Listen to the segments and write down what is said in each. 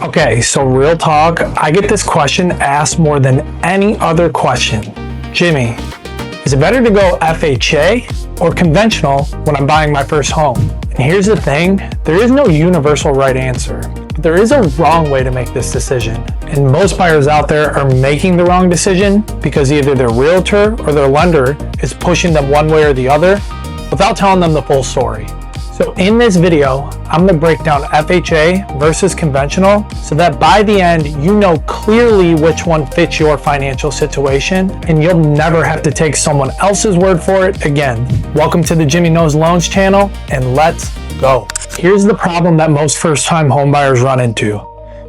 Okay, so real talk, I get this question asked more than any other question. Jimmy, is it better to go FHA or conventional when I'm buying my first home? And here's the thing, there is no universal right answer. But there is a wrong way to make this decision. And most buyers out there are making the wrong decision because either their realtor or their lender is pushing them one way or the other without telling them the full story. So in this video, I'm gonna break down FHA versus conventional so that by the end, you know clearly which one fits your financial situation and you'll never have to take someone else's word for it again. Welcome to the Jimmy Knows Loans channel and let's go. Here's the problem that most first-time homebuyers run into.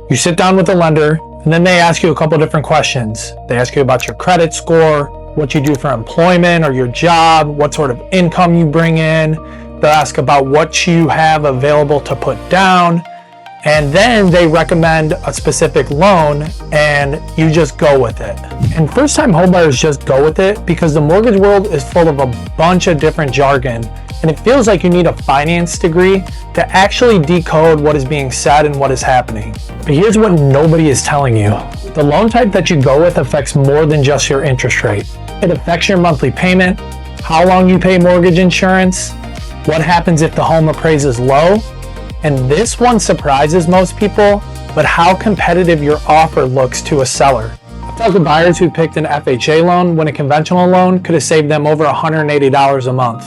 You sit down with a lender and then they ask you a couple different questions. They ask you about your credit score, what you do for employment or your job, what sort of income you bring in. They'll ask about what you have available to put down, and then they recommend a specific loan and you just go with it. And first-time homebuyers just go with it because the mortgage world is full of a bunch of different jargon and it feels like you need a finance degree to actually decode what is being said and what is happening. But here's what nobody is telling you. The loan type that you go with affects more than just your interest rate. It affects your monthly payment, how long you pay mortgage insurance, what happens if the home appraises low, and this one surprises most people, but how competitive your offer looks to a seller. I've talked to buyers who picked an FHA loan when a conventional loan could have saved them over $180 a month.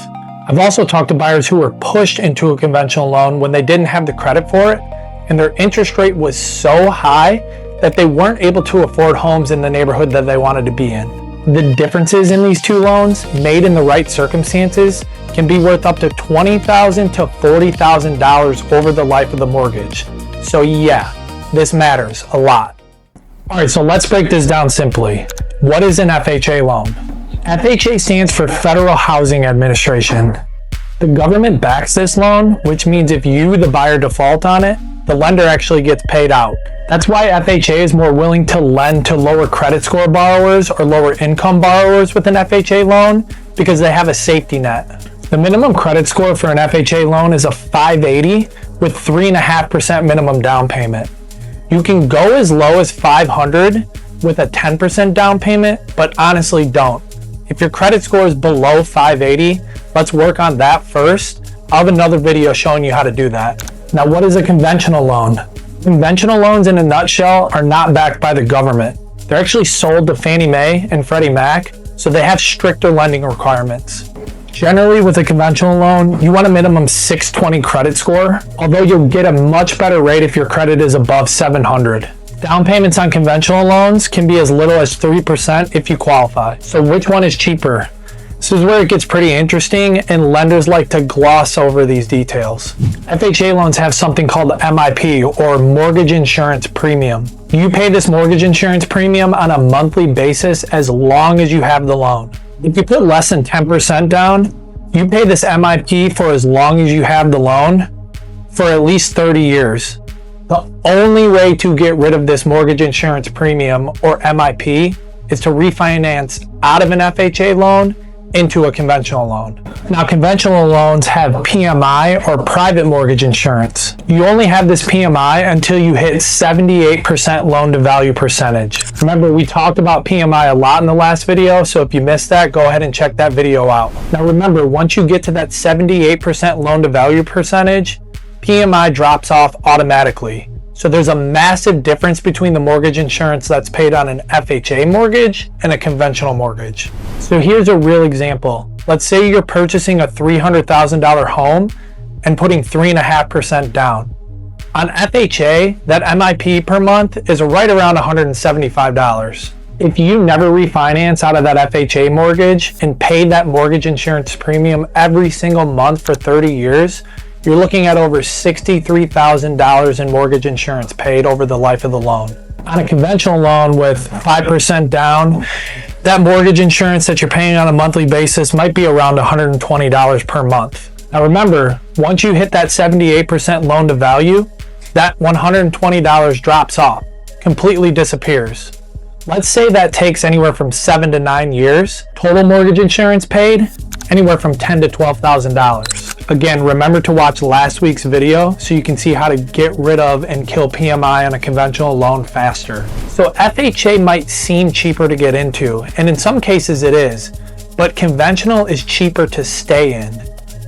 I've also talked to buyers who were pushed into a conventional loan when they didn't have the credit for it, and their interest rate was so high that they weren't able to afford homes in the neighborhood that they wanted to be in. The differences in these two loans, made in the right circumstances, can be worth up to $20,000 to $40,000 over the life of the mortgage. So yeah, this matters a lot. All right, so let's break this down simply. What is an FHA loan? FHA stands for Federal Housing Administration. The government backs this loan, which means if you, the buyer, default on it, the lender actually gets paid out. That's why FHA is more willing to lend to lower credit score borrowers or lower income borrowers with an FHA loan because they have a safety net. The minimum credit score for an FHA loan is a 580 with 3.5% minimum down payment. You can go as low as 500 with a 10% down payment, but honestly don't. If your credit score is below 580, let's work on that first. I'll have another video showing you how to do that. Now, what is a conventional loan? Conventional loans in a nutshell are not backed by the government. They're actually sold to Fannie Mae and Freddie Mac, so they have stricter lending requirements. Generally, with a conventional loan, you want a minimum 620 credit score, although you'll get a much better rate if your credit is above 700. Down payments on conventional loans can be as little as 3% if you qualify. So which one is cheaper? This is where it gets pretty interesting and lenders like to gloss over these details. FHA loans have something called MIP or mortgage insurance premium. You pay this mortgage insurance premium on a monthly basis as long as you have the loan. If you put less than 10% down, you pay this MIP for as long as you have the loan for at least 30 years. The only way to get rid of this mortgage insurance premium or MIP is to refinance out of an FHA loan into a conventional loan. Now, conventional loans have PMI or private mortgage insurance. You only have this PMI until you hit 78% loan to value percentage. Remember, we talked about PMI a lot in the last video, so if you missed that, go ahead and check that video out. Now remember, once you get to that 78% loan to value percentage, PMI drops off automatically. So there's a massive difference between the mortgage insurance that's paid on an FHA mortgage and a conventional mortgage. So here's a real example. Let's say you're purchasing a $300,000 home and putting 3.5% down. On FHA, that MIP per month is right around $175. If you never refinance out of that FHA mortgage and pay that mortgage insurance premium every single month for 30 years, you're looking at over $63,000 in mortgage insurance paid over the life of the loan. On a conventional loan with 5% down, that mortgage insurance that you're paying on a monthly basis might be around $120 per month. Now remember, once you hit that 78% loan to value, that $120 drops off, completely disappears. Let's say that takes anywhere from 7 to 9 years. Total mortgage insurance paid, anywhere from $10,000 to $12,000. Again, remember to watch last week's video so you can see how to get rid of and kill PMI on a conventional loan faster. So FHA might seem cheaper to get into, and in some cases it is, but conventional is cheaper to stay in.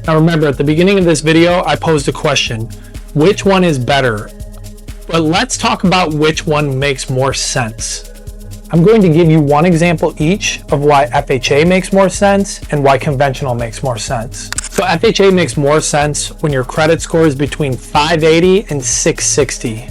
Now remember, at the beginning of this video, I posed a question, which one is better? But let's talk about which one makes more sense. I'm going to give you one example each of why FHA makes more sense and why conventional makes more sense. So FHA makes more sense when your credit score is between 580 and 660.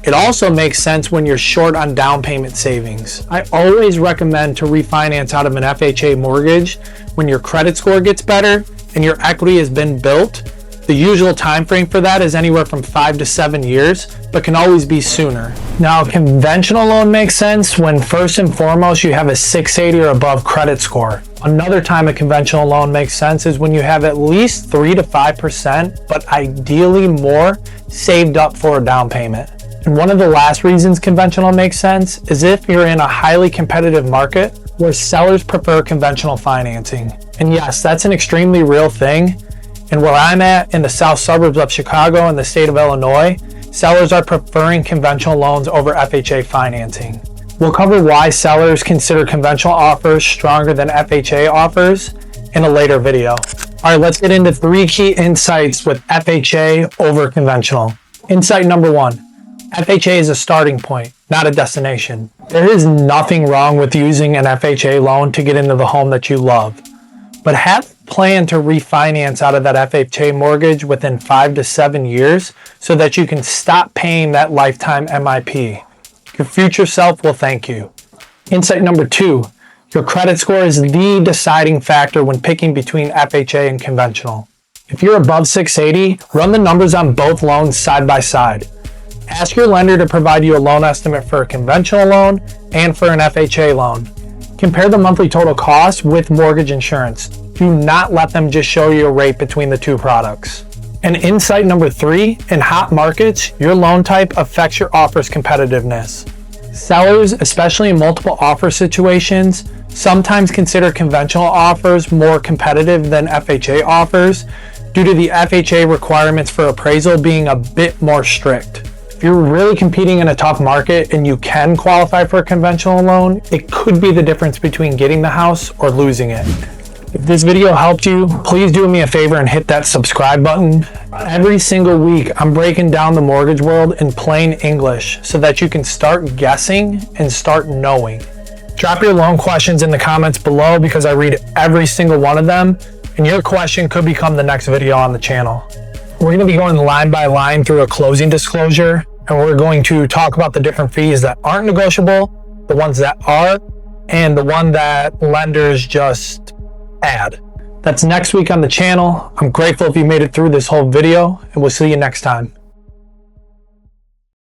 It also makes sense when you're short on down payment savings. I always recommend to refinance out of an FHA mortgage when your credit score gets better and your equity has been built. The usual time frame for that is anywhere from 5 to 7 years, but can always be sooner. Now, a conventional loan makes sense when first and foremost you have a 680 or above credit score. Another time a conventional loan makes sense is when you have at least 3 to 5%, but ideally more, saved up for a down payment. And one of the last reasons conventional makes sense is if you're in a highly competitive market where sellers prefer conventional financing. And yes, that's an extremely real thing. And where I'm at in the south suburbs of Chicago in the state of Illinois, sellers are preferring conventional loans over FHA financing. We'll cover why sellers consider conventional offers stronger than FHA offers in a later video. All right, let's get into 3 key insights with FHA over conventional. Insight number 1, FHA is a starting point, not a destination. There is nothing wrong with using an FHA loan to get into the home that you love, but have a plan to refinance out of that FHA mortgage within 5 to 7 years so that you can stop paying that lifetime MIP. Your future self will thank you. Insight number 2, your credit score is the deciding factor when picking between FHA and conventional. If you're above 680, run the numbers on both loans side by side. Ask your lender to provide you a loan estimate for a conventional loan and for an FHA loan. Compare the monthly total cost with mortgage insurance. Do not let them just show you a rate between the 2 products. And insight number 3, in hot markets, your loan type affects your offer's competitiveness. Sellers, especially in multiple offer situations, sometimes consider conventional offers more competitive than FHA offers due to the FHA requirements for appraisal being a bit more strict. If you're really competing in a tough market and you can qualify for a conventional loan, it could be the difference between getting the house or losing it. If this video helped you, please do me a favor and hit that subscribe button. Every single week, I'm breaking down the mortgage world in plain English so that you can start guessing and start knowing. Drop your loan questions in the comments below because I read every single one of them, and your question could become the next video on the channel. We're going to be going line by line through a closing disclosure, and we're going to talk about the different fees that aren't negotiable, the ones that are, and the one that lenders just add. That's next week on the channel. I'm grateful if you made it through this whole video, and we'll see you next time.